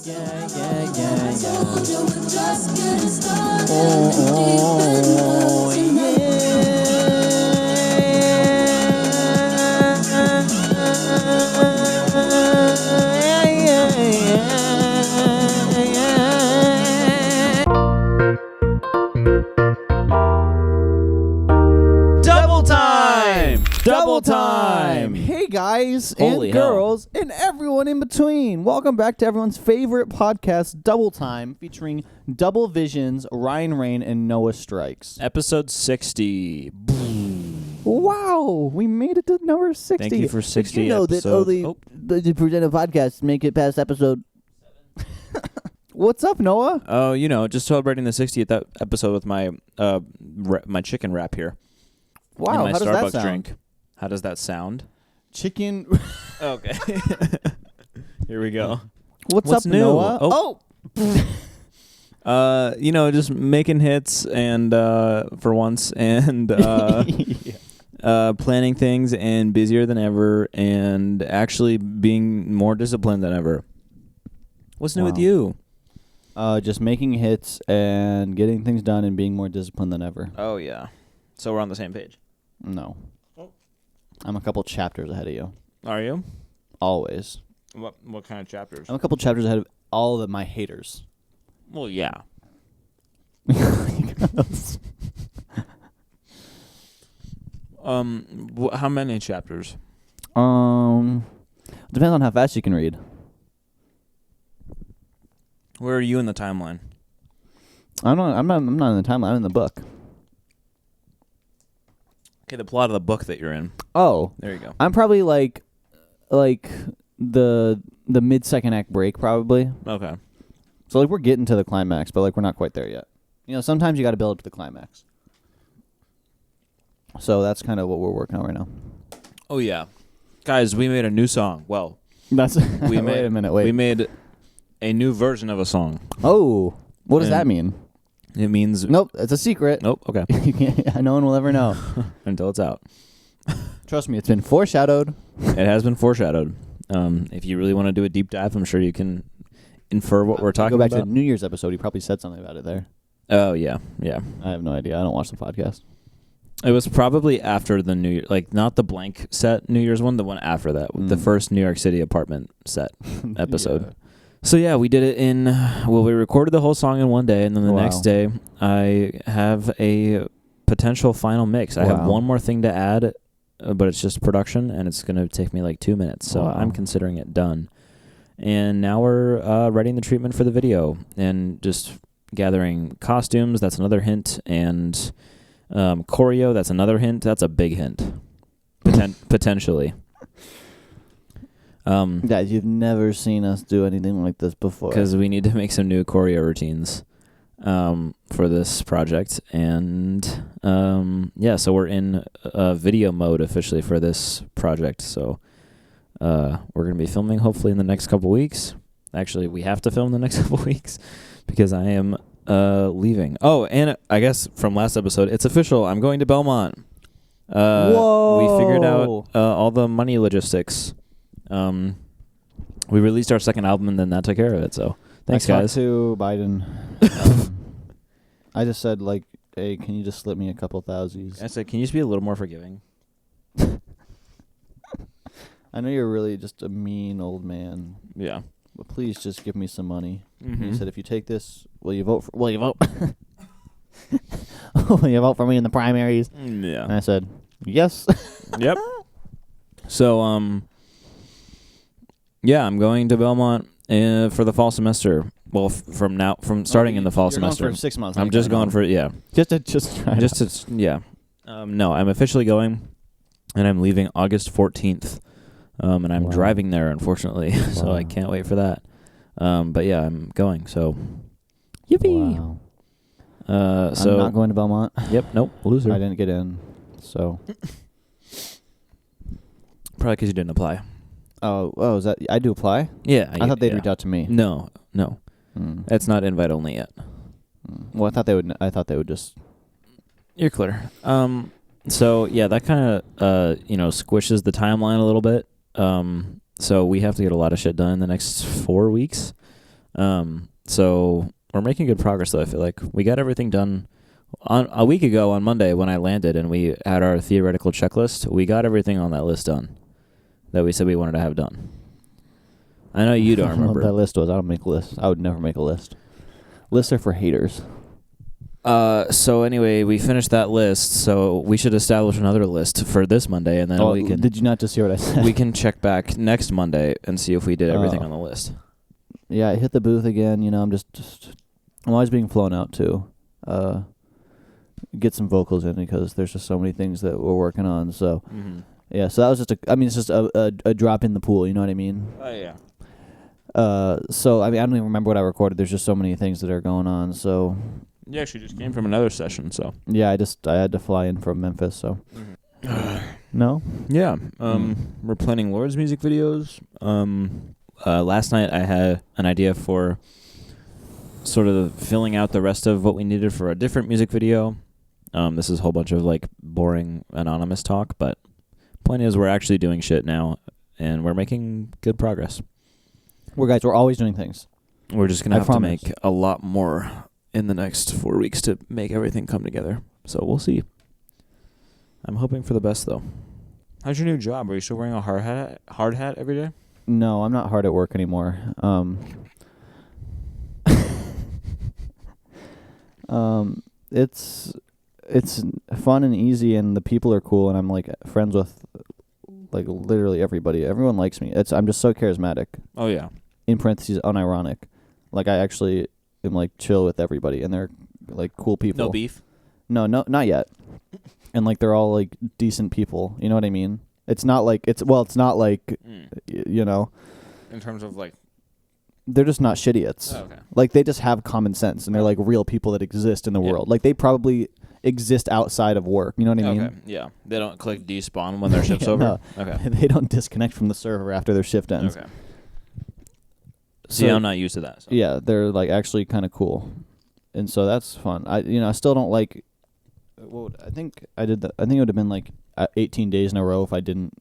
Yeah, yeah, yeah, yeah. Double time! Double time! Hey guys Holy and girls and everyone in between. Welcome back to everyone's favorite podcast, Double Time, featuring Double Visions, Ryan Rain, and Noah Strikes. Episode 60. Wow, we made it to number 60. Thank you for 60 Did you know episodes. that only the presented podcasts make it past episode 7? What's up, Noah? Oh, just celebrating the 60th episode with my my chicken wrap here. Wow, and my how does Starbucks that sound? drink. How does that sound? Chicken. Okay. Here we go. What's up, new? Noah? Just making hits and for once and planning things and busier than ever and actually being more disciplined than ever. What's new with you? Just making hits and getting things done and being more disciplined than ever. Oh, yeah. So we're on the same page. No. I'm a couple chapters ahead of you. Are you? Always. What kind of chapters? I'm a couple chapters ahead of all of my haters. Well, yeah. How many chapters? Depends on how fast you can read. Where are you in the timeline? I'm not in the timeline. I'm in the book. Okay, the plot of the book that you're in. Oh, There you go. I'm probably like the mid-second act break probably. Okay. So like we're getting to the climax, but like we're not quite there yet. Sometimes you got to build up to the climax. So that's kind of what we're working on right now. Oh, yeah. Guys, we made a new song. Well, That's we wait a minute. Wait. We made a new version of a song. Oh, what does And- that mean? It means... Nope, it's a secret. Nope, okay. No one will ever know. Until it's out. Trust me, it's been foreshadowed. It has been foreshadowed. If you really want to do a deep dive, I'm sure you can infer what we're talking Go back about. to the New Year's episode. He probably said something about it there. Oh, yeah. Yeah. I have no idea. I don't watch the podcast. It was probably after the New Year, like not the blank set New Year's one, the one after that, the first New York City apartment set episode. Yeah. So yeah, we did it we recorded the whole song in one day, and then the next day I have a potential final mix. I have one more thing to add, but it's just production, and it's going to take me like 2 minutes, so I'm considering it done. And now we're writing the treatment for the video, and just gathering costumes, that's another hint, and choreo, that's another hint. That's a big hint, potentially. Guys, you've never seen us do anything like this before. Because we need to make some new choreo routines for this project. And so we're in video mode officially for this project. So we're going to be filming hopefully in the next couple weeks. Actually, we have to film the next couple weeks because I am leaving. Oh, and I guess from last episode, it's official. I'm going to Belmont. Whoa! We figured out all the money logistics. We released our second album, and then that took care of it. So thanks, I guys. talked to Biden. I just said, like, hey, can you just slip me a couple thousies? I said, can you just be a little more forgiving? I know you're really just a mean old man, Yeah. but please just give me some money. Mm-hmm. He said, if you take this, will you vote? Will you vote? Will you vote for me in the primaries? And Yeah. I said, yes. Yep. So, yeah, I'm going to Belmont for the fall semester. Well, from starting in the fall semester. Going for 6 months. I'm just going for just try it out. No, I'm officially going, and I'm leaving August 14th, and I'm driving there, unfortunately, so I can't wait for that. But yeah, I'm going. So, yippee! Wow. So I'm not going to Belmont. Yep. Nope. Loser. I didn't get in, so. Probably because you didn't apply. Oh, is that I do apply? Yeah. I thought they'd reach out to me. No. It's not invite only yet. Well, I thought they would just. You're clear. So yeah, that kind of squishes the timeline a little bit. So we have to get a lot of shit done in the next 4 weeks. So we're making good progress, though. I feel like we got everything done a week ago on Monday when I landed, and we had our theoretical checklist. We got everything on that list done that we said we wanted to have done. I know you don't I don't know remember. what that list was. I don't make lists. I would never make a list. Lists are for haters. So anyway, we finished that list, so we should establish another list for this Monday, and then we can... Did you not just hear what I said? We can check back next Monday and see if we did everything on the list. Yeah, I hit the booth again. You know, I'm I'm always being flown out to get some vocals in because there's just so many things that we're working on. So, yeah, so that was just it's just a drop in the pool. You know what I mean? Oh, yeah. So, I mean, I don't even remember what I recorded. There's just so many things that are going on. So, Yeah, she just came from another session, so. yeah, I had to fly in from Memphis. So, no. Yeah. We're planning Lord's music videos. Last night I had an idea for sort of filling out the rest of what we needed for a different music video. This is a whole bunch of like boring anonymous talk, but point is we're actually doing shit now, and we're making good progress. We're always doing things. We're just gonna have to promise. make a lot more in the next 4 weeks to make everything come together. So we'll see. I'm hoping for the best, though. How's your new job? Are you still wearing a hard hat every day? No, I'm not hard at work anymore. It's fun and easy, and the people are cool, and I'm like friends with like literally everybody. Everyone likes me. I'm just so charismatic. Oh yeah. In parentheses, unironic. Like I actually am like chill with everybody, and they're like cool people. No beef? No, not yet. And like they're all like decent people. You know what I mean? It's not like you know. In terms of like. They're just not shitiots. Oh, okay. Like they just have common sense, and they're like real people that exist in the world. Like they probably exist outside of work. You know what I mean? Okay. Yeah. They don't click despawn when their shift's Yeah, over. no. Okay. They don't disconnect from the server after their shift ends. Okay. So, See, I'm not used to that. So. Yeah, they're like actually kind of cool, and so that's fun. I still don't like. Well, I think I did that. I think it would have been like 18 days in a row if I didn't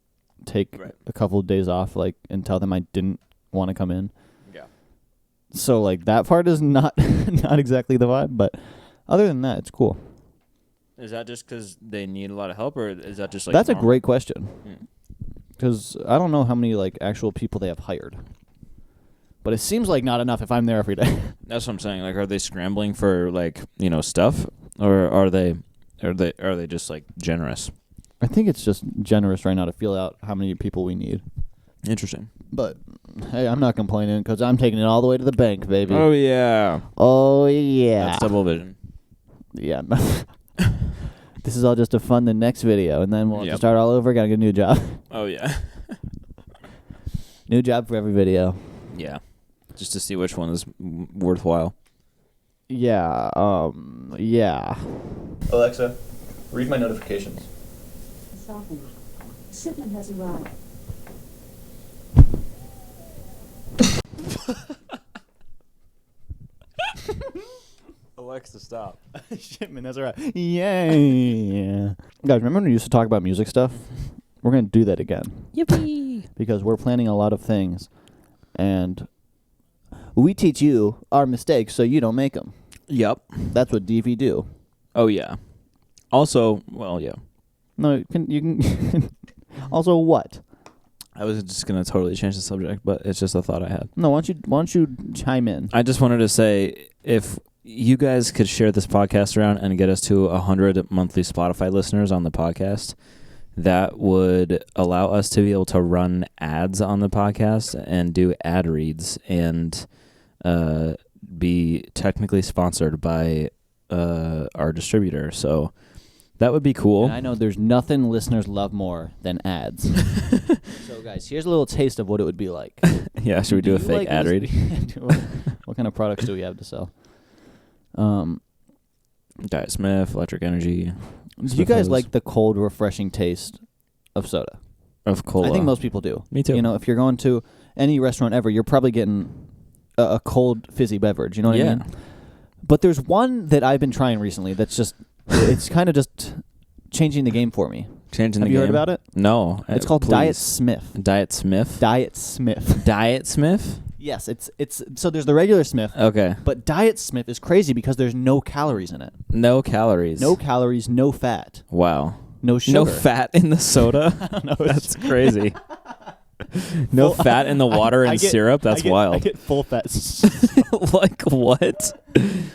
take a couple of days off, like, and tell them I didn't want to come in. Yeah. So like that part is not not exactly the vibe, but other than that, it's cool. Is that just because they need a lot of help, or is that just like That's normal? a great question. Because I don't know how many like actual people they have hired, but it seems like not enough if I'm there every day. That's what I'm saying. Like, are they scrambling for like stuff, or are they just like generous? I think it's just generous right now to feel out how many people we need. Interesting. But hey, I'm not complaining because I'm taking it all the way to the bank, baby. Oh yeah. Oh yeah. That's double vision. Yeah. This is all just to fund the next video, and then we'll have to start all over. Gotta get a new job. Oh yeah. New job for every video. Yeah. Just to see which one is worthwhile. Yeah. Yeah. Alexa, read my notifications. Shipment has arrived. Alexa, stop. Shipment has arrived. Yeah. Guys, remember when we used to talk about music stuff? We're going to do that again. Yippee! Because we're planning a lot of things, and we teach you our mistakes so you don't make them. Yep. That's what DV do. Oh yeah. Also, well, yeah. No, you can also what? I was just gonna totally change the subject, but it's just a thought I had. No, why don't you chime in? I just wanted to say, if you guys could share this podcast around and get us to 100 monthly Spotify listeners on the podcast, that would allow us to be able to run ads on the podcast and do ad reads and be technically sponsored by our distributor. So that would be cool. And I know there's nothing listeners love more than ads. So, guys, here's a little taste of what it would be like. Yeah, should we do a fake ad read? What kind of products do we have to sell? Diet Smith, Electric Energy. Do you guys like the cold, refreshing taste of soda? Of cola. I think most people do. Me too. You know, if you're going to any restaurant ever, you're probably getting a cold, fizzy beverage. You know what I mean? But there's one that I've been trying recently that's just, it's kind of just changing the game for me. Changing Have the you game? heard about it? No. It's called please. Diet Smith. Diet Smith? Diet Smith. Diet Smith? Yes, it's so there's the regular Smith. Okay. But Diet Smith is crazy because there's no calories in it. No calories. No calories, no fat. Wow. No sugar. No fat in the soda? I don't know. That's crazy. No fat in the water and syrup? That's wild. I get full fat. Like what?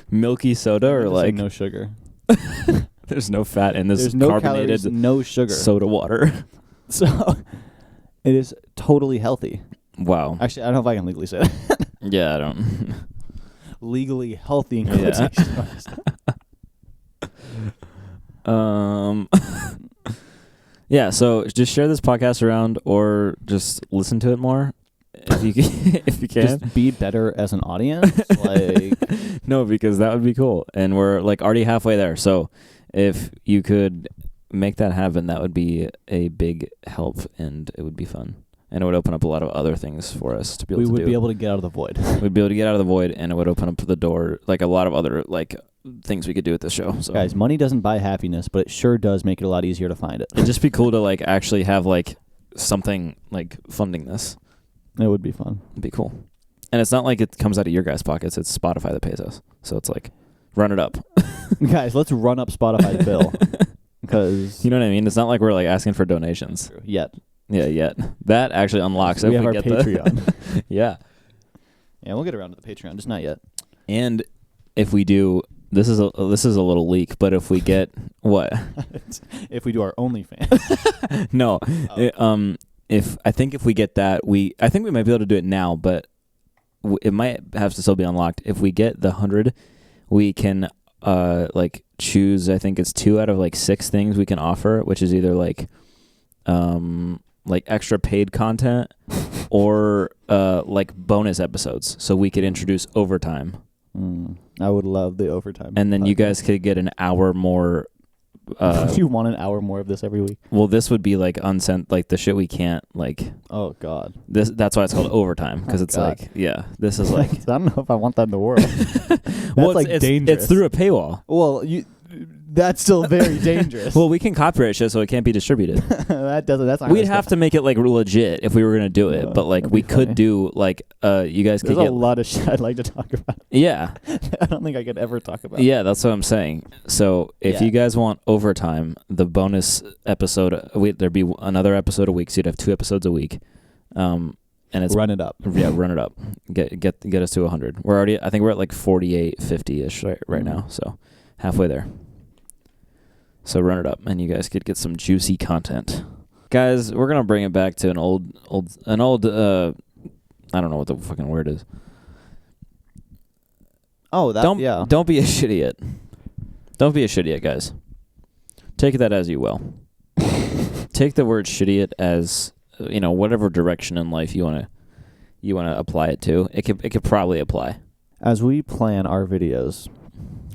Milky soda or like no sugar. There's no fat in this There's no carbonated calories, no sugar. soda water. So it is totally healthy. Wow. Actually, I don't know if I can legally say that. Yeah, I don't. Legally healthy in quotation marks. Yeah, so just share this podcast around or just listen to it more if you can. If you can. Just be better as an audience. Like no, because that would be cool. And we're like already halfway there. So if you could make that happen, that would be a big help and it would be fun. And it would open up a lot of other things for us to be able to do. We would be able to get out of the void. We'd be able to get out of the void, and it would open up the door, like a lot of other like things we could do with this show. So guys, money doesn't buy happiness, but it sure does make it a lot easier to find it. It'd just be cool to like actually have like something like funding this. It would be fun. It'd be cool. And it's not like it comes out of your guys' pockets. It's Spotify that pays us. So it's like, run it up. Guys, let's run up Spotify's bill. Because you know what I mean? It's not like we're like asking for donations. Yet. Yeah, yet. That actually unlocks it. We have our Patreon. Yeah. Yeah, we'll get around to the Patreon, just not yet. And if we do, this is a little leak, but if we get what? If we do our OnlyFans. No. Oh. If we get that, I think we might be able to do it now, but it might have to still be unlocked. If we get the 100, we can like choose. I think it's 2 out of like 6 things we can offer, which is either like extra paid content or like bonus episodes, so we could introduce overtime. I would love the overtime. And then you guys could get an hour more. You want an hour more of this every week? Well, this would be like unsent, like the shit we can't like. Oh God. That's why it's called overtime, because it's God. like, yeah, this is like. I don't know if I want that in the world. That's well, like dangerous. It's through a paywall. Well, that's still very dangerous. Well, we can copyright shit, so it can't be distributed. That's not. We'd have to make it like legit if we were gonna do it, but like we could do like you guys could There's get a lot of shit I'd like to talk about. Yeah. I don't think I could ever talk about. Yeah, that's what I'm saying. So if you guys want overtime, the bonus episode, there'd be another episode a week, so you'd have 2 episodes a week. And it's run it up. Yeah, run it up. Get us to 100. We're already. I think we're at like 48, 50-ish right now. So halfway there. So run it up, and you guys could get some juicy content. Guys, we're gonna bring it back to an old. I don't know what the fucking word is. Oh, that Don't be a shit idiot. Don't be a shit idiot, guys. Take that as you will. Take the word shit idiot as whatever direction in life you wanna apply it to. It could probably apply. As we plan our videos,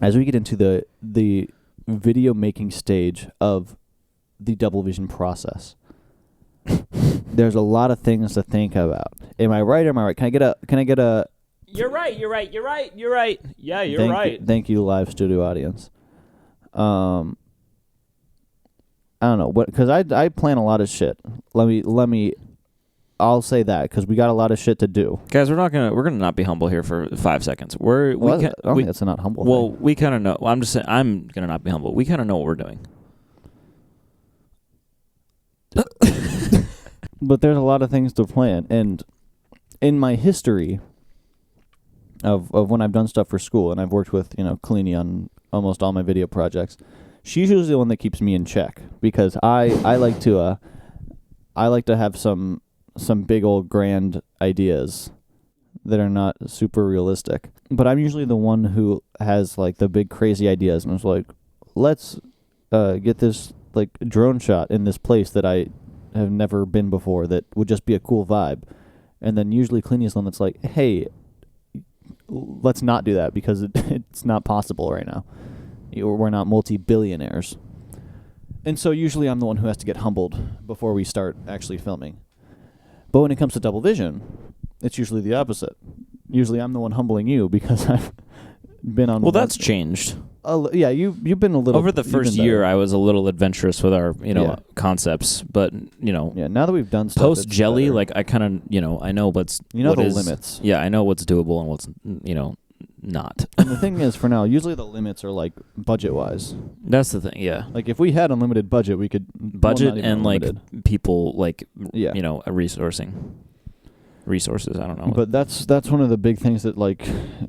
as we get into the video making stage of the Double Vision process, there's a lot of things to think about. Am I right or am I right? Can I get a You're right. Yeah, you're right. Thank you, live studio audience. I don't know what, because I plan a lot of shit. I'll say that because we got a lot of shit to do. Guys, we're gonna not be humble here for 5 seconds. I don't think that's not humble. Well, thing. we kind of know. I'm just saying. I'm gonna not be humble. We kind of know what we're doing. But there's a lot of things to plan, and in my history of when I've done stuff for school, and I've worked with Kalini on almost all my video projects, she's usually the one that keeps me in check because I like to have some big old grand ideas that are not super realistic. But I'm usually the one who has like the big crazy ideas and it's like, let's get this like drone shot in this place that I have never been before that would just be a cool vibe. And then usually Cleany is the one that's like, hey, let's not do that because it's not possible right now. We're not multi-billionaires. And so usually I'm the one who has to get humbled before we start actually filming. But when it comes to Double Vision, it's usually the opposite. Usually I'm the one humbling you because I've been on... Well, that's changed. Yeah, you've been a little over the first year. I was a little adventurous with our concepts, but yeah. Now that we've done stuff post jelly, better. like I kind of I know what's the limits. Yeah, I know what's doable and what's not. And the thing is, for now, usually the limits are like budget wise. That's the thing. Yeah, like if we had unlimited budget, we could budget and unlimited. Like people like resources. I don't know, but that's one of the big things that like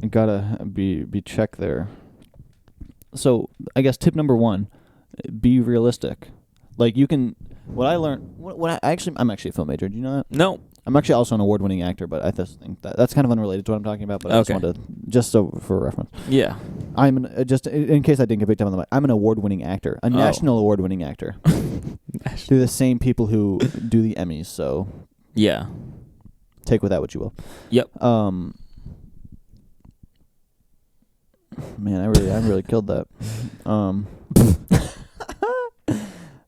gotta be checked there. So I guess tip number 1, be realistic. Like you can. What I learned. I'm actually a film major. Do you know that? No. I'm actually also an award-winning actor, but I just think that's kind of unrelated to what I'm talking about. But I just wanted for reference. Yeah. I'm just in case I didn't get picked up on the mic. I'm an award-winning actor, a national award-winning actor. Through the same people who do the Emmys. So yeah. Take with that what you will. Yep. Man, I really killed that.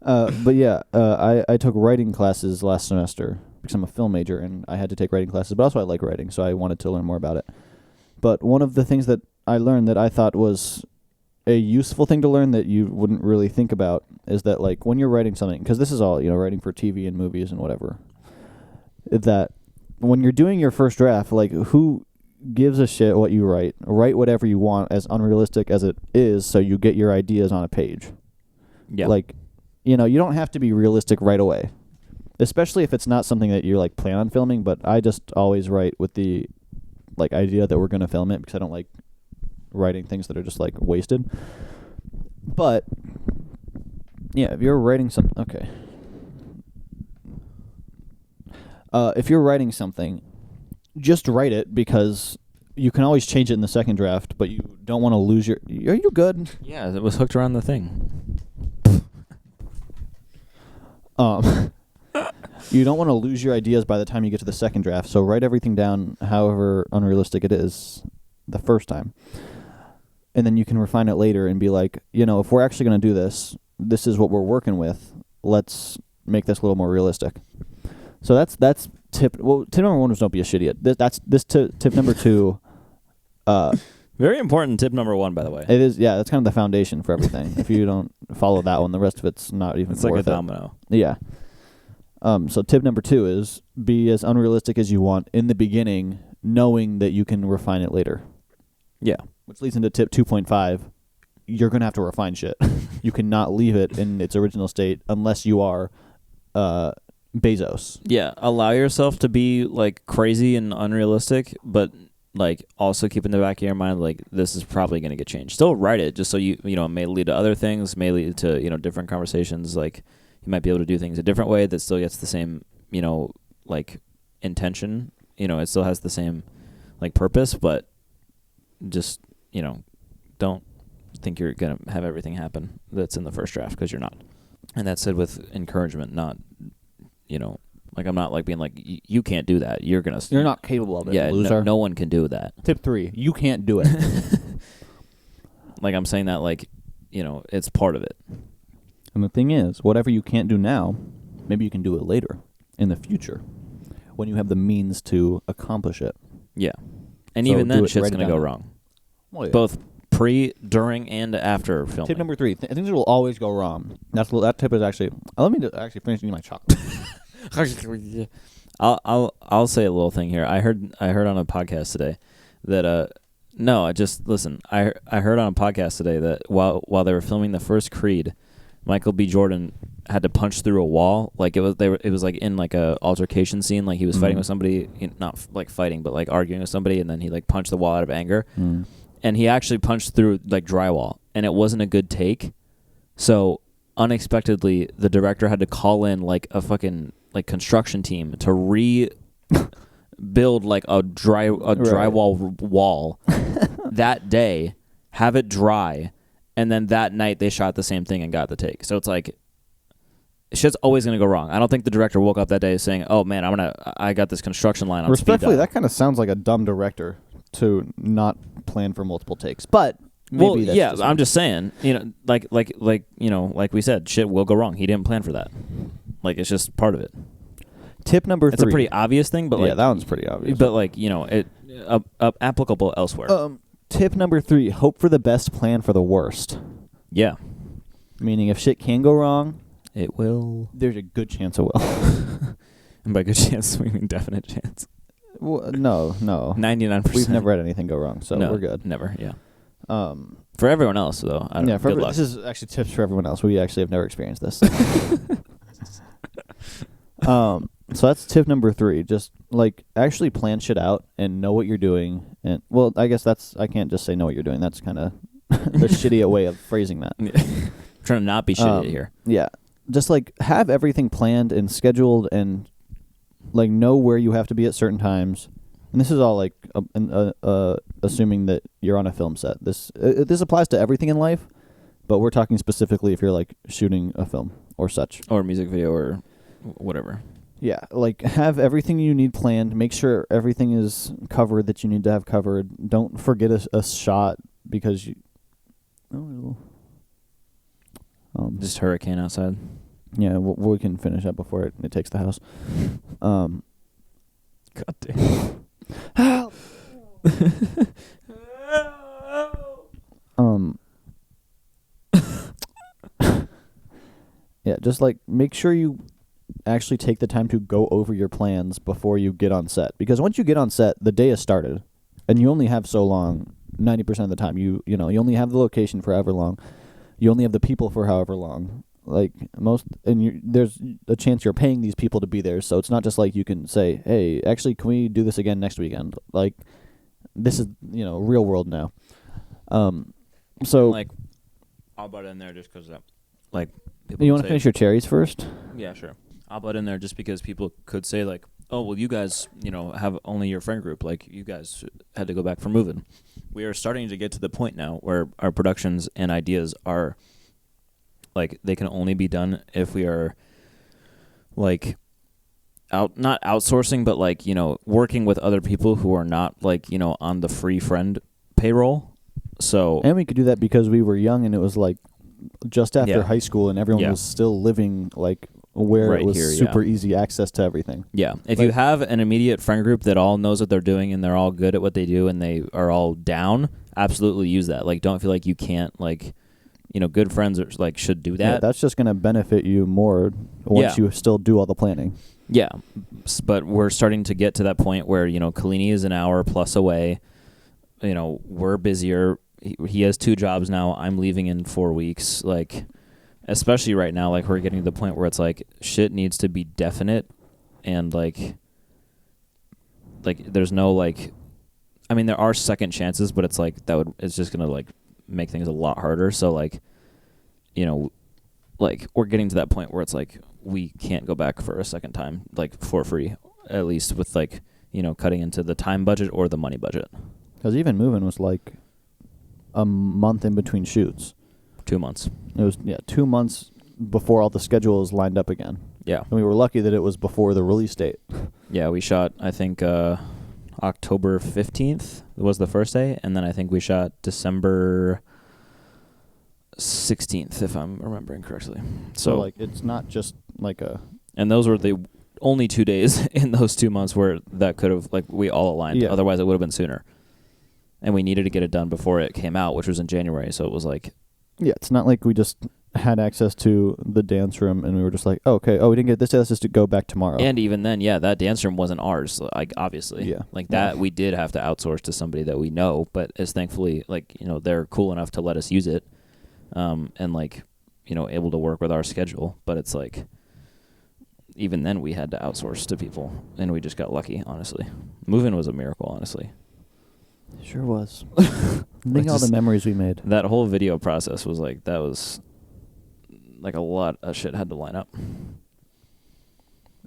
But yeah, I took writing classes last semester because I'm a film major and I had to take writing classes. But also I like writing, so I wanted to learn more about it. But one of the things that I learned that I thought was a useful thing to learn that you wouldn't really think about is that like when you're writing something, because this is all writing for TV and movies and whatever, that when you're doing your first draft, like who gives a shit what you write? Write whatever you want, as unrealistic as it is, so you get your ideas on a page. Yeah. Like, you don't have to be realistic right away, especially if it's not something that you like plan on filming. But I just always write with the like idea that we're gonna film it because I don't like writing things that are just like wasted. But yeah, if you're writing something, okay. If you're writing something, just write it because you can always change it in the second draft, but you don't want to lose your... Are you good? Yeah, it was hooked around the thing. You don't want to lose your ideas by the time you get to the second draft, so write everything down however unrealistic it is the first time. And then you can refine it later and be like, if we're actually going to do this, this is what we're working with. Let's make this a little more realistic. So that's tip. Well, tip number 1 was don't be a shit idiot. That's tip number 2. Very important tip number 1, by the way. It is. Yeah, that's kind of the foundation for everything. If you don't follow that one, the rest of it's not even. It's like a domino. Yeah. So tip number 2 is be as unrealistic as you want in the beginning, knowing that you can refine it later. Yeah. Which leads into tip 2.5. You're gonna have to refine shit. You cannot leave it in its original state unless you are. Bezos. Yeah, allow yourself to be like crazy and unrealistic, but like also keep in the back of your mind like this is probably going to get changed. Still write it just so it may lead to other things, may lead to different conversations. Like you might be able to do things a different way that still gets the same like intention. It still has the same like purpose, but just don't think you're going to have everything happen that's in the first draft because you're not. And that's said with encouragement, not like I'm not like being like you can't do that. You're not capable of it. Yeah, loser. No one can do that. Tip 3: you can't do it. Like I'm saying that like it's part of it. And the thing is, whatever you can't do now, maybe you can do it later in the future when you have the means to accomplish it. Yeah, and so even then, shit's gonna go wrong. Well, yeah. Both pre, during, and after filming. Tip number 3: things will always go wrong. That tip is actually. Let me actually finish eating my chocolate. I'll say a little thing here. I heard on a podcast today that listen. I heard on a podcast today that while they were filming the first Creed, Michael B. Jordan had to punch through a wall. Like it was like in like a altercation scene. Like he was fighting with somebody, not like fighting, but like arguing with somebody, and then he like punched the wall out of anger. And he actually punched through like drywall, and it wasn't a good take. So unexpectedly, the director had to call in like a fucking like construction team to rebuild like a drywall wall that day, have it dry, and then that night they shot the same thing and got the take. So it's like shit's always gonna go wrong. I don't think the director woke up that day saying, "Oh man, I got this construction line on speed dial." Respectfully, that kind of sounds like a dumb director to not plan for multiple takes, but. Maybe that's I'm just saying, like we said, shit will go wrong. He didn't plan for that. Like, it's just part of it. Tip number 3. It's a pretty obvious thing, but that one's pretty obvious. But it applicable elsewhere. tip number 3, hope for the best, plan for the worst. Yeah. Meaning if shit can go wrong, it will. There's a good chance it will. And by good chance, we mean definite chance. Well, no. 99%. We've never had anything go wrong, so we're good. Never, yeah. For everyone else, though, I don't know. Good luck. This is actually tips for everyone else. We actually have never experienced this. So that's tip number 3. Just like actually plan shit out and know what you're doing. And well, I guess I can't just say know what you're doing. That's kind of the shitty way of phrasing that. Trying to not be shitty here. Yeah, just like have everything planned and scheduled and like know where you have to be at certain times. And this is all like assuming that you're on a film set. This applies to everything in life, but we're talking specifically if you're like shooting a film or such. Or a music video or whatever. Yeah, like have everything you need planned. Make sure everything is covered that you need to have covered. Don't forget a shot because you... just hurricane outside. Yeah, we can finish up before it takes the house. God damn. Help! Yeah, just like make sure you actually take the time to go over your plans before you get on set. Because once you get on set, the day has started, and you only have so long. 90% of the time, you only have the location for however long. You only have the people for however long. Like there's a chance you're paying these people to be there, so it's not just like you can say, "Hey, actually, can we do this again next weekend?" Like, this is real world now. So like, I'll butt in there just because like. You want to finish your cherries first? Yeah, sure. I'll butt in there just because people could say like, "Oh, well, you guys, have only your friend group. Like, you guys had to go back for moving." We are starting to get to the point now where our productions and ideas are. Like, they can only be done if we are, like, not outsourcing, but, like, working with other people who are not, like, on the free friend payroll. So. And we could do that because we were young and it was, like, just after high school and everyone was still living, like, where right it was here, super easy access to everything. Yeah. If you have an immediate friend group that all knows what they're doing and they're all good at what they do and they are all down, absolutely use that. Like, don't feel like you can't, like... good friends should do that. Yeah, that's just going to benefit you more once you still do all the planning. Yeah, but we're starting to get to that point where, Kalini is an hour plus away. We're busier. He has 2 jobs now. I'm leaving in 4 weeks. Like, especially right now, like, we're getting to the point where it's like shit needs to be definite and, like there's no, like... I mean, there are second chances, but it's like it's just going to, like, make things a lot harder. So like, we're getting to that point where it's like we can't go back for a second time, like for free, at least with like, cutting into the time budget or the money budget. Because even moving was like a month in between shoots. 2 months. It was 2 months before all the schedules lined up again. Yeah. And we were lucky that it was before the release date. Yeah, we shot, I think, October 15th was the first day, and then I think we shot December 16th, if I'm remembering correctly. So like, it's not just like a... And those were the only 2 days in those 2 months where that could have, like, we all aligned. Yeah. Otherwise, it would have been sooner. And we needed to get it done before it came out, which was in January, so it was like... Yeah, it's not like we just had access to the dance room and we were just like, oh, okay, we didn't get this, let's just go back tomorrow. And even then, that dance room wasn't ours, like, obviously. Yeah. Like, that we did have to outsource to somebody that we know, but is thankfully, like, they're cool enough to let us use it, and, like, able to work with our schedule. But it's like, even then we had to outsource to people, and we just got lucky, honestly. Moving was a miracle, honestly. It sure was. Think all the memories we made. That whole video process was like, that was... like a lot of shit had to line up.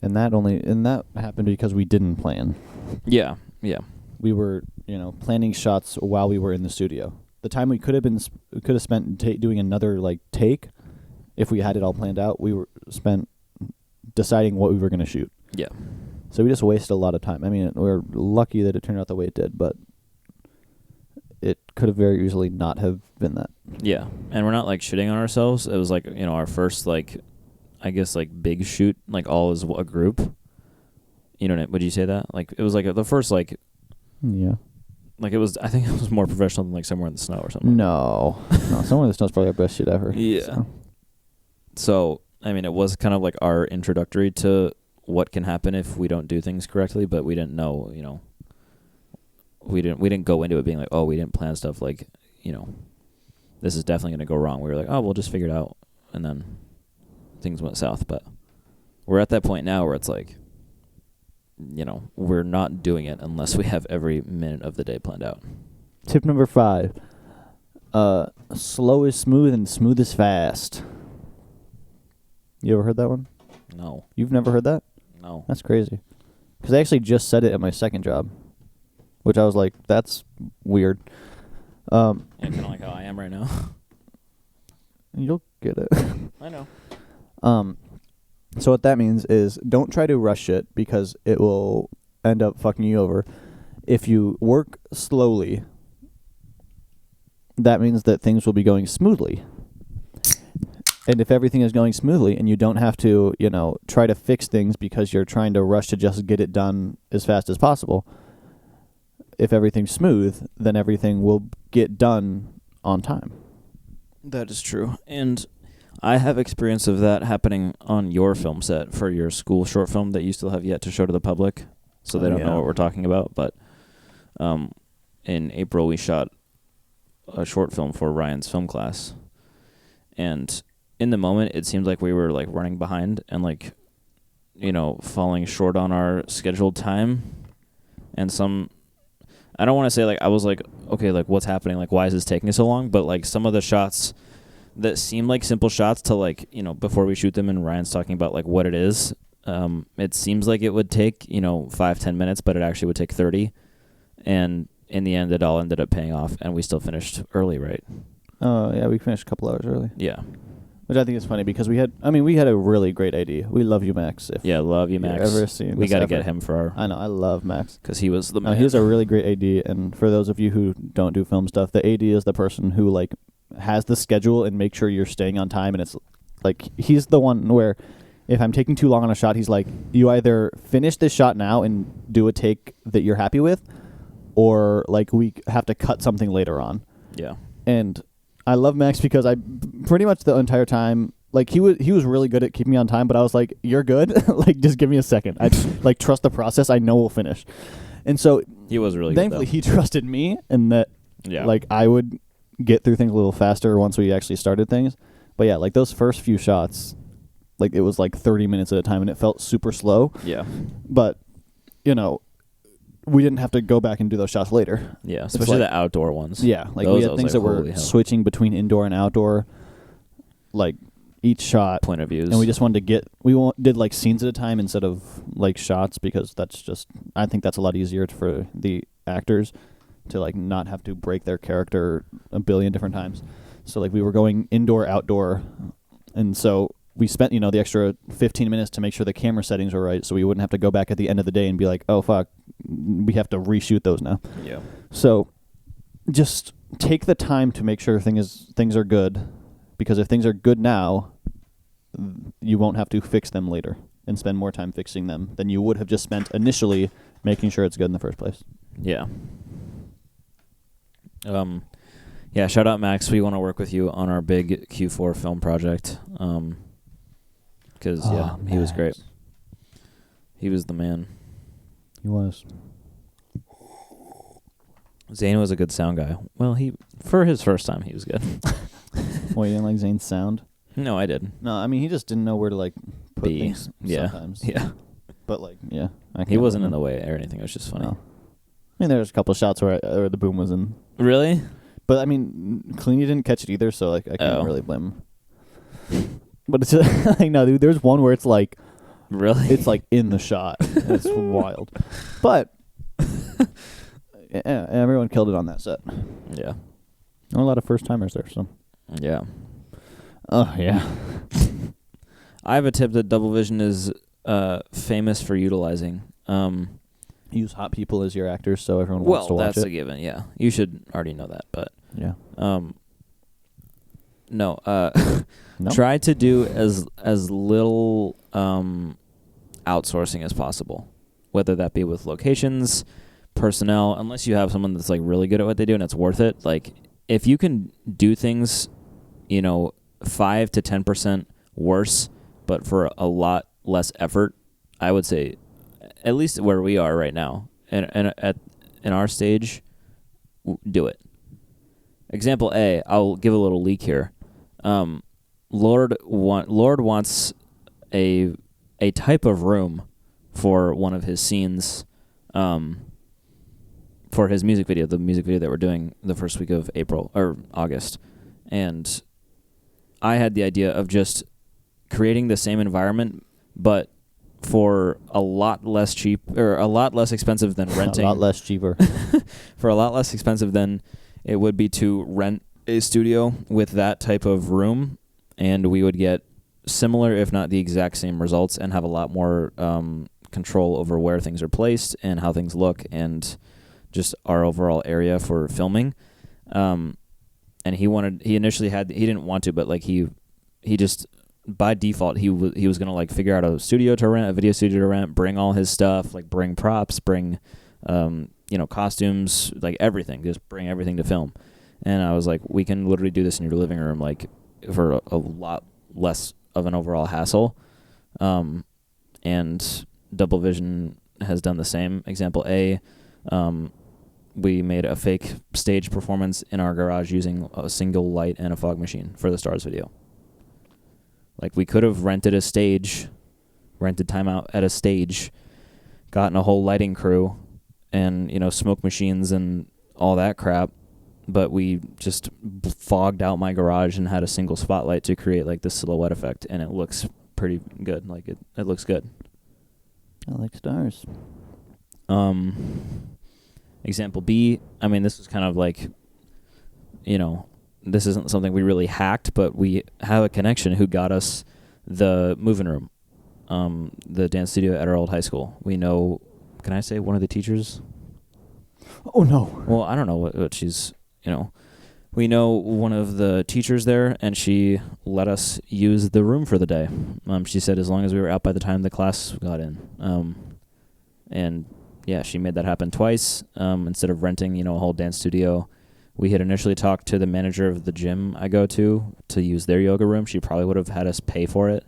And that happened because we didn't plan. Yeah. We were, planning shots while we were in the studio. The time we could have spent doing another like take, if we had it all planned out, we were spent deciding what we were going to shoot. Yeah. So we just wasted a lot of time. I mean, we're lucky that it turned out the way it did, but it could have very easily not have been that. Yeah, and we're not like shitting on ourselves. It was like, our first like, I guess like big shoot, like all as a group. Would you say that? Like it was like the first like, yeah, Like I think it was more professional than like Somewhere in the Snow or something. No, Somewhere in the Snow is probably our best shit ever. Yeah. So I mean, it was kind of like our introductory to what can happen if we don't do things correctly, but we didn't know, we didn't go into it being like, oh, we didn't plan stuff like, this is definitely going to go wrong. We were like, oh, we'll just figure it out, and then things went south. But we're at that point now where it's like, we're not doing it unless we have every minute of the day planned out. Tip number 5. Slow is smooth and smooth is fast. You ever heard that one? No. You've never heard that? No. That's crazy. Because I actually just said it at my second job, which I was like, that's weird. Yeah, kind of like how I am right now. You'll get it. I know. So what that means is don't try to rush it because it will end up fucking you over. If you work slowly, that means that things will be going smoothly. And if everything is going smoothly and you don't have to, try to fix things because you're trying to rush to just get it done as fast as possible, if everything's smooth, then everything will get done on time. That is true. And I have experience of that happening on your film set for your school short film that you still have yet to show to the public, so they don't know what we're talking about. But in April, we shot a short film for Ryan's film class. And in the moment, it seemed like we were like running behind and like, falling short on our scheduled time. And I don't want to say like I was like, okay, like what's happening? Like why is this taking so long? But like some of the shots that seem like simple shots to like, before we shoot them and Ryan's talking about like what it is, it seems like it would take, 5-10 minutes, but it actually would take 30. And in the end, it all ended up paying off and we still finished early, right? Oh, yeah, we finished a couple hours early. Yeah. Which I think is funny because we had a really great AD. We love you, Max. Love you, Max. Ever seen we got to get him for our... I know, I love Max. Because he was the man. He's a really great AD, and for those of you who don't do film stuff, the AD is the person who, like, has the schedule and makes sure you're staying on time, and it's, like, he's the one where if I'm taking too long on a shot, he's like, you either finish this shot now and do a take that you're happy with, or, like, we have to cut something later on. Yeah. And I love Max because I pretty much the entire time, like he was really good at keeping me on time, but I was like, you're good. Like, just give me a second. I like trust the process. I know we'll finish. And so he was really thankfully good, he trusted me and that like I would get through things a little faster once we actually started things. But yeah, like those first few shots, like it was like 30 minutes at a time and it felt super slow. Yeah. But, we didn't have to go back and do those shots later. Yeah, especially the outdoor ones. Yeah, like we had things that were switching between indoor and outdoor, like each shot. Point of views. And we just wanted to did like scenes at a time instead of like shots because I think that's a lot easier for the actors to like not have to break their character a billion different times. So like we were going indoor, outdoor, and so we spent, the extra 15 minutes to make sure the camera settings were right so we wouldn't have to go back at the end of the day and be like, oh, fuck, we have to reshoot those now. Yeah. So just take the time to make sure things are good because if things are good now, you won't have to fix them later and spend more time fixing them than you would have just spent initially making sure it's good in the first place. Yeah. Yeah, shout out Max. We want to work with you on our big Q4 film project. Because, he was great. He was the man. He was. Zane was a good sound guy. Well, for his first time, he was good. Well, you didn't like Zane's sound? No, I did. No, I mean, he just didn't know where to, like, put things sometimes. Yeah. But, like, yeah. He wasn't in the way or anything. It was just funny. No. I mean, there was a couple of shots where the boom was in. Really? But, I mean, Cleany didn't catch it either, so, like, I can't really blame him. But it's like, no, dude, there's one where it's like, really? It's like in the shot. It's wild. But yeah, everyone killed it on that set. Yeah. There were a lot of first timers there, so. Yeah. Oh, yeah. I have a tip that Double Vision is famous for utilizing. Use hot people as your actors so everyone wants to watch it. Well, that's a given, yeah. You should already know that, but. Yeah. No. No? Try to do as little outsourcing as possible, whether that be with locations, personnel, unless you have someone that's like really good at what they do and it's worth it, like if you can do things, 5 to 10% worse, but for a lot less effort, I would say, at least where we are right now, and in our stage, do it. Example A, I'll give a little leak here. Lord wants a type of room for one of his scenes, for his music video, the music video that we're doing the first week of April or August. And I had the idea of just creating the same environment, but for a lot less cheap or a lot less expensive than renting. A lot less cheaper. For a lot less expensive than it would be to rent a studio with that type of room, and we would get similar, if not the exact same results, and have a lot more control over where things are placed and how things look and just our overall area for filming. And he didn't want to, but like he just by default he was gonna like figure out a studio to rent, a video studio to rent, bring all his stuff, like bring props, bring costumes, like everything, just bring everything to film. And I was like, we can literally do this in your living room, like for a lot less of an overall hassle. And Double Vision has done the same. Example A, we made a fake stage performance in our garage using a single light and a fog machine for the Stars video. Like, we could have rented time out at a stage, gotten a whole lighting crew and, smoke machines and all that crap, but we just fogged out my garage and had a single spotlight to create, like, this silhouette effect, and it looks pretty good. Like, it looks good. I like stars. Example B, I mean, this is kind of like, this isn't something we really hacked, but we have a connection who got us the moving room, the dance studio at our old high school. We know, can I say one of the teachers? Oh, no. Well, I don't know what she's, we know one of the teachers there, and she let us use the room for the day. She said as long as we were out by the time the class got in. And yeah, she made that happen twice. Instead of renting, a whole dance studio, we had initially talked to the manager of the gym I go to use their yoga room. She probably would have had us pay for it.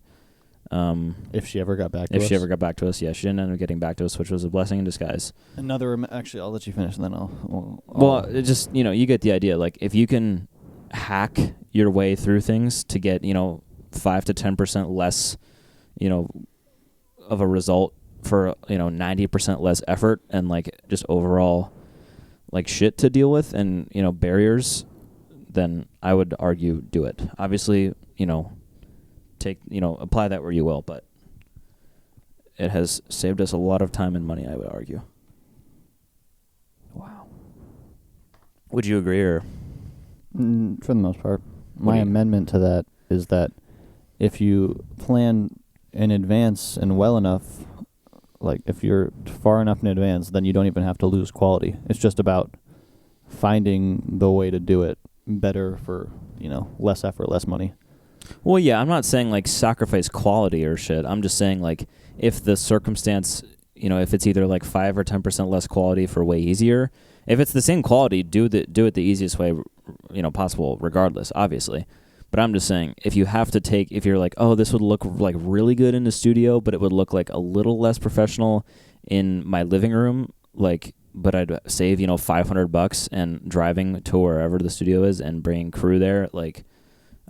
If she ever got back to us? If she ever got back to us, yeah. She didn't end up getting back to us, which was a blessing in disguise. Actually, I'll let you finish, and then I'll well, it just, you get the idea. Like, if you can hack your way through things to get, 5 to 10% less, of a result for, 90% less effort and, like, just overall, like, shit to deal with and, barriers, then I would argue do it. Obviously, apply that where you will, but it has saved us a lot of time and money, I would argue. Wow. Would you agree, or? For the most part. My amendment to that is that if you plan in advance and well enough, like if you're far enough in advance, then you don't even have to lose quality. It's just about finding the way to do it better for, less effort, less money. Well, yeah, I'm not saying, like, sacrifice quality or shit. I'm just saying, like, if the circumstance, if it's either, like, 5 or 10% less quality for way easier, if it's the same quality, do it the easiest way, possible, regardless, obviously. But I'm just saying, if you're like, oh, this would look, like, really good in the studio, but it would look, like, a little less professional in my living room, like, but I'd save, $500 and driving to wherever the studio is and bringing crew there, like,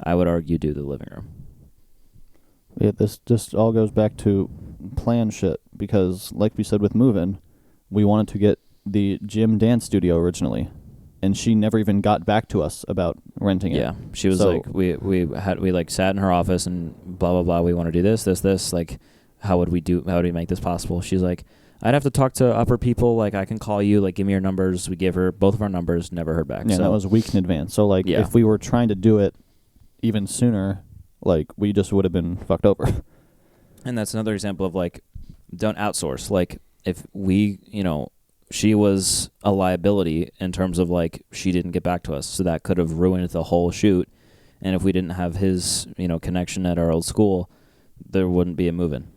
I would argue do the living room. Yeah, this just all goes back to plan shit, because like we said with Move-In, we wanted to get the gym dance studio originally, and she never even got back to us about renting it. Yeah, she was like, we sat in her office and blah blah blah. We want to do this. Like, how would we make this possible? She's like, I'd have to talk to upper people. Like, I can call you. Like, give me your numbers. We gave her both of our numbers. Never heard back. Yeah, so that was a week in advance. So like, if we were trying to do it even sooner, like, we just would have been fucked over. And that's another example of, like, don't outsource. Like, if we, she was a liability in terms of, like, she didn't get back to us, so that could have ruined the whole shoot. And if we didn't have his, connection at our old school, there wouldn't be a Move-In.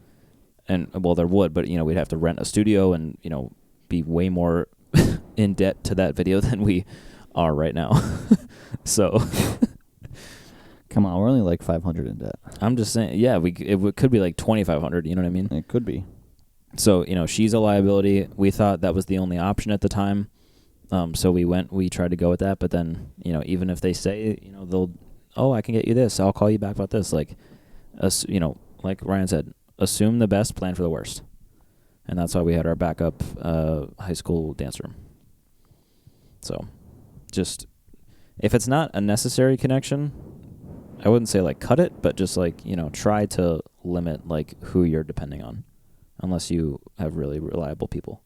And, well, there would, but, we'd have to rent a studio and, be way more in debt to that video than we are right now. So come on, we're only like 500 in debt. I'm just saying, yeah, it could be like 2,500. You know what I mean? It could be. So she's a liability. We thought that was the only option at the time. So we tried to go with that. But then even if they say they'll, oh, I can get you this, I'll call you back about this. Like, like Ryan said, assume the best, plan for the worst. And that's why we had our backup high school dance room. So just, if it's not a necessary connection, I wouldn't say like cut it, but just like, try to limit like who you're depending on, unless you have really reliable people.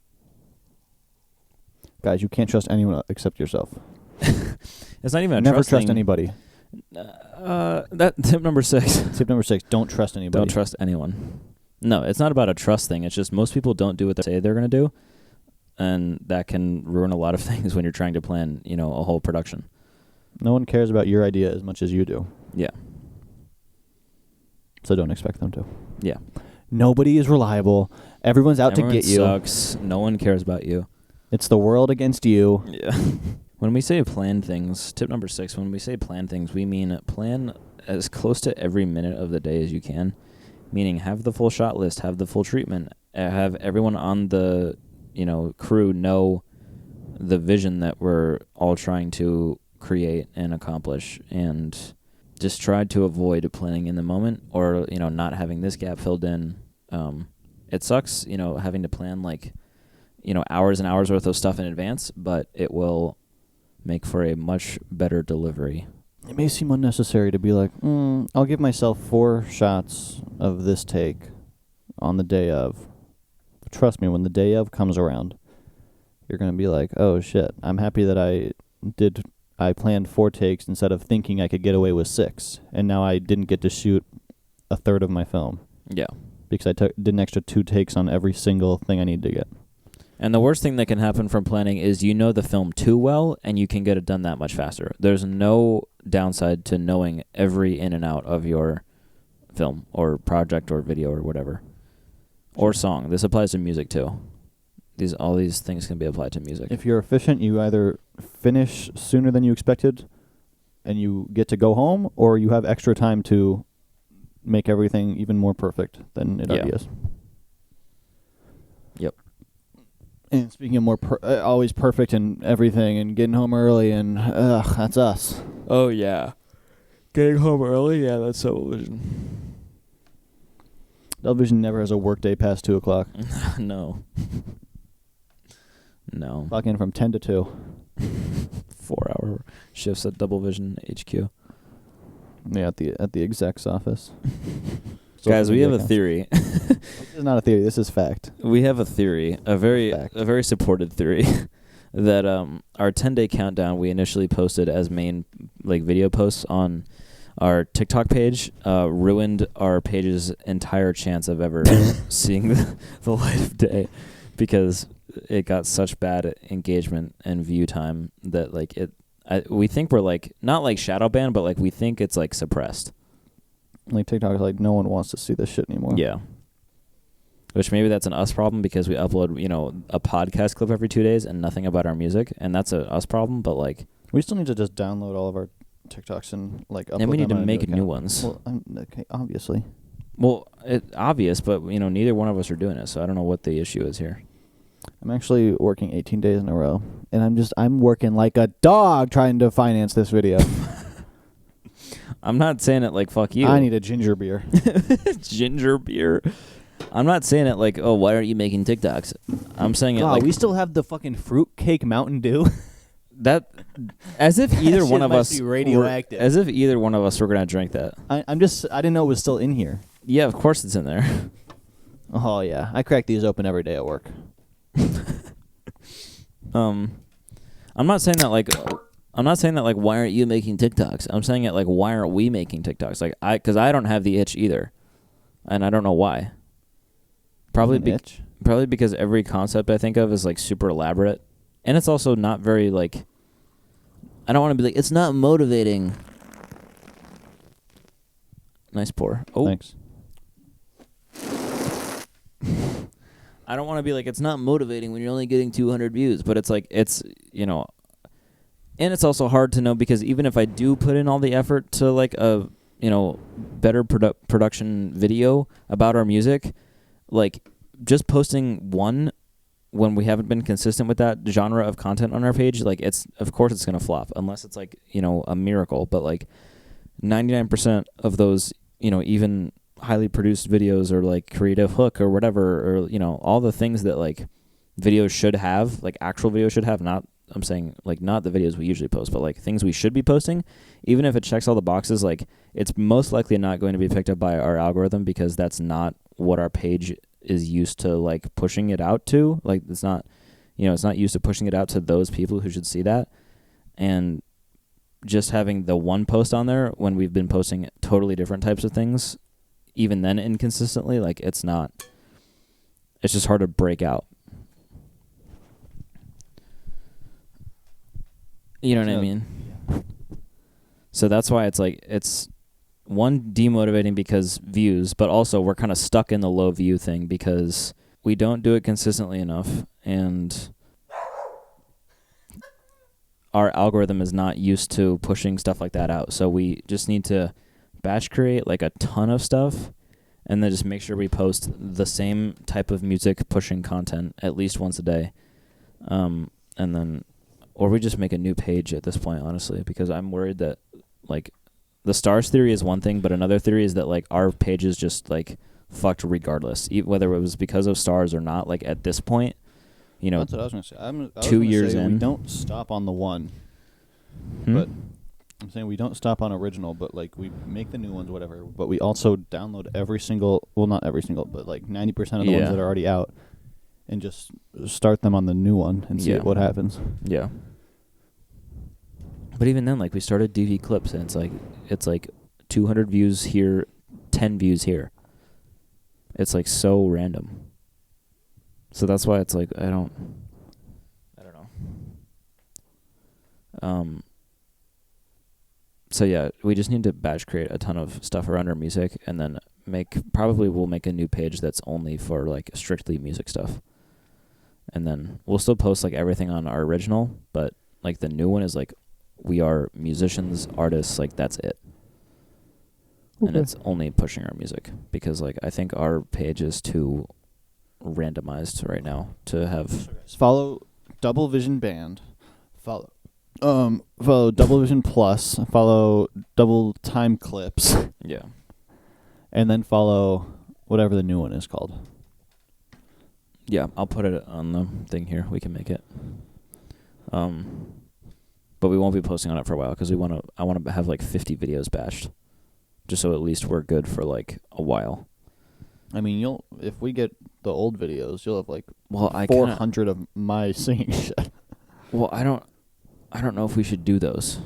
Guys, you can't trust anyone except yourself. It's not even a Never trust trust thing. Anybody. That tip number 6. Tip number 6, don't trust anybody. Don't trust anyone. No, it's not about a trust thing. It's just most people don't do what they say they're going to do, and that can ruin a lot of things when you're trying to plan, a whole production. No one cares about your idea as much as you do. Yeah. So don't expect them to. Yeah. Nobody is reliable. Everyone's out Everyone to get you. Sucks. No one cares about you. It's the world against you. Yeah. When we say plan things, tip number 6, when we say plan things, we mean plan as close to every minute of the day as you can. Meaning have the full shot list, have the full treatment, have everyone on the, crew know the vision that we're all trying to create and accomplish, and just try to avoid planning in the moment or, not having this gap filled in. It sucks, having to plan like, hours and hours worth of stuff in advance, but it will make for a much better delivery. It may seem unnecessary to be like, I'll give myself 4 shots of this take on the day of. But trust me, when the day of comes around, you're going to be like, oh shit, I'm happy that I planned 4 takes instead of thinking I could get away with 6. And now I didn't get to shoot a third of my film. Yeah. Because I did an extra 2 takes on every single thing I need to get. And the worst thing that can happen from planning is the film too well, and you can get it done that much faster. There's no downside to knowing every in and out of your film or project or video or whatever. Or song. This applies to music too. All these things can be applied to music. If you're efficient, you either finish sooner than you expected and you get to go home, or you have extra time to make everything even more perfect than it already is. Yep. And speaking of more always perfect and everything and getting home early and that's us. Oh, yeah. Getting home early? Yeah, that's television. Television never has a work day past 2 o'clock. No. No. Clock in from 10 to 2. 4-hour shifts at Double Vision HQ. Yeah, at the exec's office. Guys, we have a theory. This is not a theory. This is fact. We have a theory, a very supported theory, that our 10-day countdown we initially posted as main video posts on our TikTok page ruined our page's entire chance of ever seeing the light of day, because it got such bad engagement and view time that we think we're not shadow banned, but we think it's suppressed. TikTok is no one wants to see this shit anymore. Yeah. Which maybe that's an us problem because we upload, a podcast clip every 2 days and nothing about our music, and that's a us problem, but we still need to just download all of our TikToks and upload and we need them to make new ones. Well, okay, obviously. Well, it's obvious, but neither one of us are doing it, so I don't know what the issue is here. I'm actually working 18 days in a row, and I'm working like a dog trying to finance this video. I'm not saying it fuck you. I need a ginger beer. Ginger beer. I'm not saying it oh, why aren't you making TikToks? I'm saying it we still have the fucking fruitcake Mountain Dew. That, as if either one of us radioactive. As if either one of us were gonna drink that. I didn't know it was still in here. Yeah, of course it's in there. Oh yeah, I crack these open every day at work. I'm not saying that why aren't you making TikToks? I'm saying it why aren't we making TikToks? Because I don't have the itch either, and I don't know why. Probably because every concept I think of is super elaborate, and it's also not very I don't want to be it's not motivating. Nice pour. Oh, thanks. I don't want to be like, it's not motivating when you're only getting 200 views, but it's like, it's, you know, and it's also hard to know because even if I do put in all the effort to like a, you know, better production video about our music, like just posting one when we haven't been consistent with that genre of content on our page, like of course it's going to flop unless it's like, you know, a miracle. But like 99% of those, you know, even highly produced videos or like creative hook or whatever, or, you know, all the things that like videos should have, like actual videos should have, not, I'm saying like not the videos we usually post, but like things we should be posting, even if it checks all the boxes, like it's most likely not going to be picked up by our algorithm because that's not what our page is used to like pushing it out to. Like it's not, you know, it's not used to pushing it out to those people who should see that. And just having the one post on there when we've been posting totally different types of things, even then inconsistently, like it's just hard to break out. You know what I mean? So that's why it's like, it's one, demotivating because views, but also we're kind of stuck in the low view thing because we don't do it consistently enough, and our algorithm is not used to pushing stuff like that out. So we just need to batch create like a ton of stuff and then just make sure we post the same type of music pushing content at least once a day. And then, or we just make a new page at this point, honestly, because I'm worried that like the stars theory is one thing, but another theory is that like our page is just like fucked regardless, whether it was because of stars or not. Like at this point, you know, that's what I was gonna say. I was 2 years in, we don't stop on the one, but I'm saying we don't stop on original, but like we make the new ones, whatever. But we also download every single, well, not every single, but like 90% of the ones that are already out, and just start them on the new one and see what happens. Yeah. But even then, like we started DV clips, and it's like 200 views here, 10 views here. It's like so random. So that's why it's like I don't know. So yeah, we just need to batch create a ton of stuff around our music, and then we'll make a new page that's only for like strictly music stuff. And then we'll still post like everything on our original, but like the new one is like we are musicians, artists, like that's it. Okay. And it's only pushing our music because like I think our page is too randomized right now to have. Follow Double Vision Band. Follow Double Vision Plus. Follow Double Time Clips. Yeah. And then follow whatever the new one is called. Yeah, I'll put it on the thing here. We can make it. But we won't be posting on it for a while because I want to have like 50 videos batched, just so at least we're good for like a while. I mean, if we get the old videos, you'll have like 400 of my singing shit. Well, I don't know if we should do those.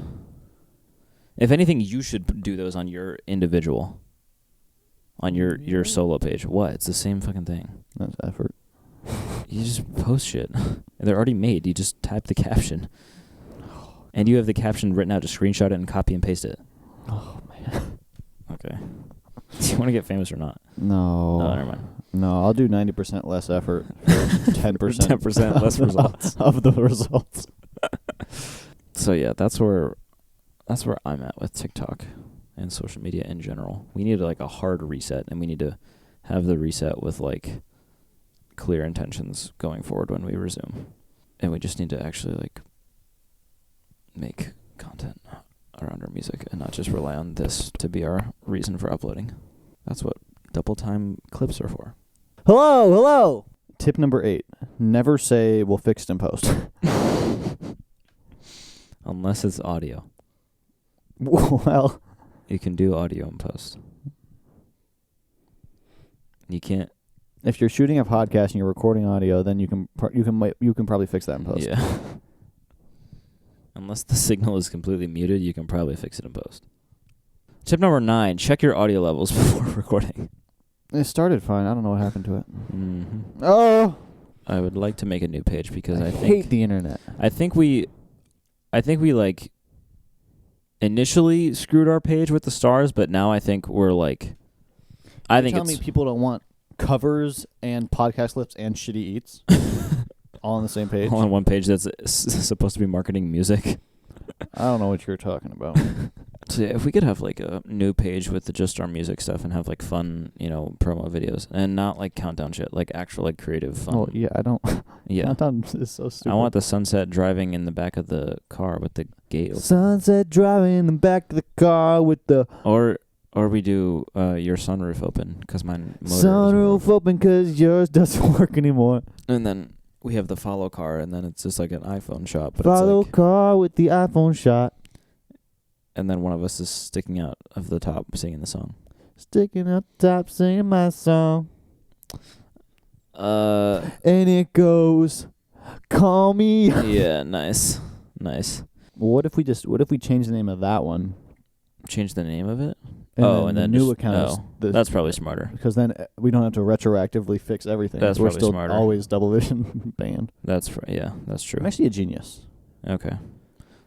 If anything, you should do those on your individual, on your solo page. What? It's the same fucking thing. That's effort. You just post shit. They're already made. You just type the caption. And you have the caption written out. Just screenshot it and copy and paste it. Oh, man. Okay. Do you want to get famous or not? No. No, never mind. No, I'll do 90% less effort for 10%. 10% less results. Of the results. So, yeah, that's where I'm at with TikTok and social media in general. We need like a hard reset, and we need to have the reset with like clear intentions going forward when we resume. And we just need to actually like make content around our music and not just rely on this to be our reason for uploading. That's what double time clips are for. Hello. Tip number 8. Never say we'll fix it in post. Unless it's audio. Well, you can do audio in post. You can't. If you're shooting a podcast and you're recording audio, then you can probably fix that in post. Yeah. Unless the signal is completely muted, you can probably fix it in post. Tip number 9, check your audio levels before recording. It started fine. I don't know what happened to it. Mm-hmm. Oh! I would like to make a new page because I hate the internet. I think we like initially screwed our page with the stars, but now I think we're like... Tell me people don't want covers and podcast clips and shitty eats all on the same page. All on one page that's supposed to be marketing music. I don't know what you're talking about. So yeah, if we could have like a new page with just our music stuff and have like fun, promo videos and not like countdown shit, like actual like creative fun. Well, yeah, I don't. Yeah, countdown is so stupid. I want the sunset driving in the back of the car with the gate open. Sunset driving in the back of the car with the or we do your sunroof open because mine motor sunroof open because yours doesn't work anymore. And then we have the follow car, and then it's just like an iPhone shot. But follow it's like, car with the iPhone shot. And then one of us is sticking out of the top singing the song. Sticking up top singing my song. And it goes, call me. Yeah, nice. What if we change the name of that one? Change the name of it? And then the new account. That's probably smarter. Because then we don't have to retroactively fix everything. That's We're probably still smarter. Always Double Vision band. That's true. I'm actually a genius. Okay.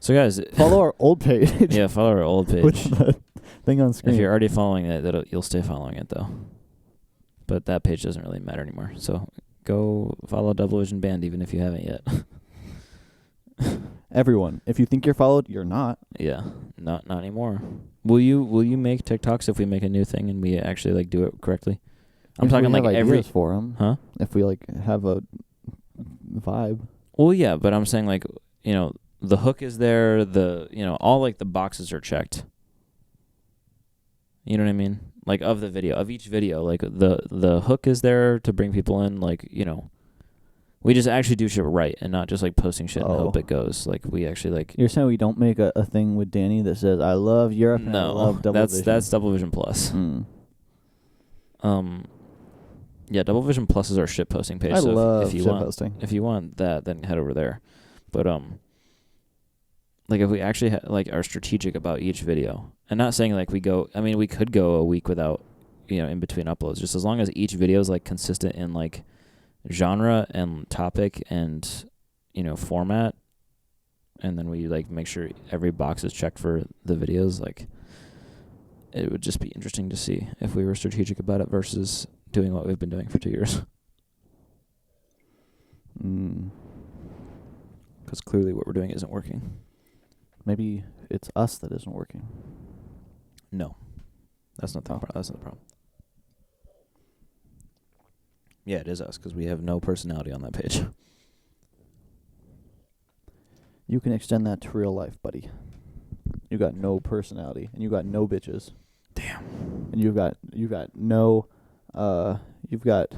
So guys, follow our old page. Yeah, follow our old page. With the thing on screen. If you're already following it, you'll stay following it though. But that page doesn't really matter anymore. So go follow Double Vision Band even if you haven't yet. Everyone, if you think you're followed, you're not. Yeah, not anymore. Will you make TikToks if we make a new thing and we actually like do it correctly? I'm talking like every for them. Huh? If we like have a vibe. Well, yeah, but I'm saying like the hook is there. All like the boxes are checked. You know what I mean? Like of each video, like the hook is there to bring people in. Like we just actually do shit right and not just like posting shit and hope it goes. Like we actually like. You're saying we don't make a thing with Danny that says I love Europe and I love Double Vision. That's Double Vision Plus. Yeah, Double Vision Plus is our shit posting page. I love shit posting. If you want that, then head over there. But like if we actually are strategic about each video, and not saying like we could go a week without in between uploads, just as long as each video is like consistent in like genre and topic and format, and then we like make sure every box is checked for the videos. Like it would just be interesting to see if we were strategic about it versus doing what we've been doing for 2 years. Because clearly what we're doing isn't working. Maybe it's us that isn't working. No, that's not the problem. That's not the problem. Yeah, it is us because we have no personality on that page. You can extend that to real life, buddy. You got no personality, and you got no bitches. Damn. And you've got no, you've got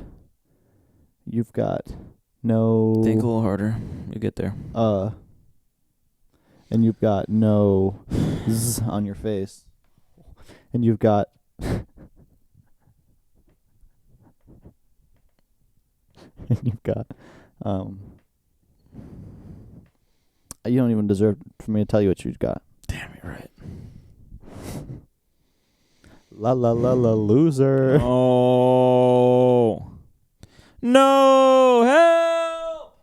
no. Think a little harder. You get there. And you've got no zzz on your face, and you've got. And you've got, you don't even deserve for me to tell you what you've got. Damn, you're right. La la la la, loser. Oh. No, help!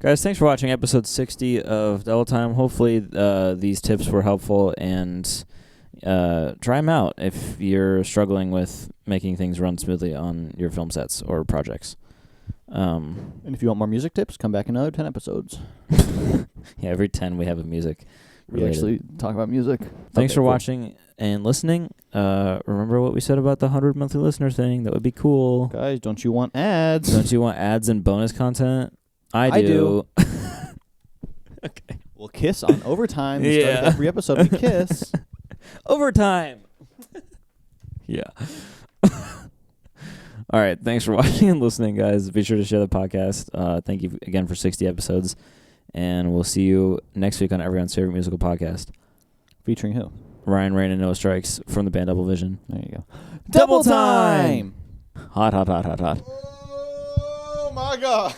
Guys, thanks for watching episode 60 of Double Time. Hopefully these tips were helpful, and try them out if you're struggling with making things run smoothly on your film sets or projects. And if you want more music tips, come back another 10 episodes. Yeah, every 10 we have a music related. We actually talk about music. Thanks for watching and listening. Remember what we said about the 100 monthly listener thing? That would be cool. Guys, don't you want ads? Don't you want ads and bonus content? I do. Okay. We'll kiss on overtime. We start every episode we kiss. Overtime. Yeah. All right. Thanks for watching and listening, guys. Be sure to share the podcast. Thank you again for 60 episodes. And we'll see you next week on everyone's favorite musical podcast. Featuring who? Ryan Rain and Noah Strikes from the band Double Vision. There you go. Double Time! Hot, hot, hot, hot, hot. Oh, my God.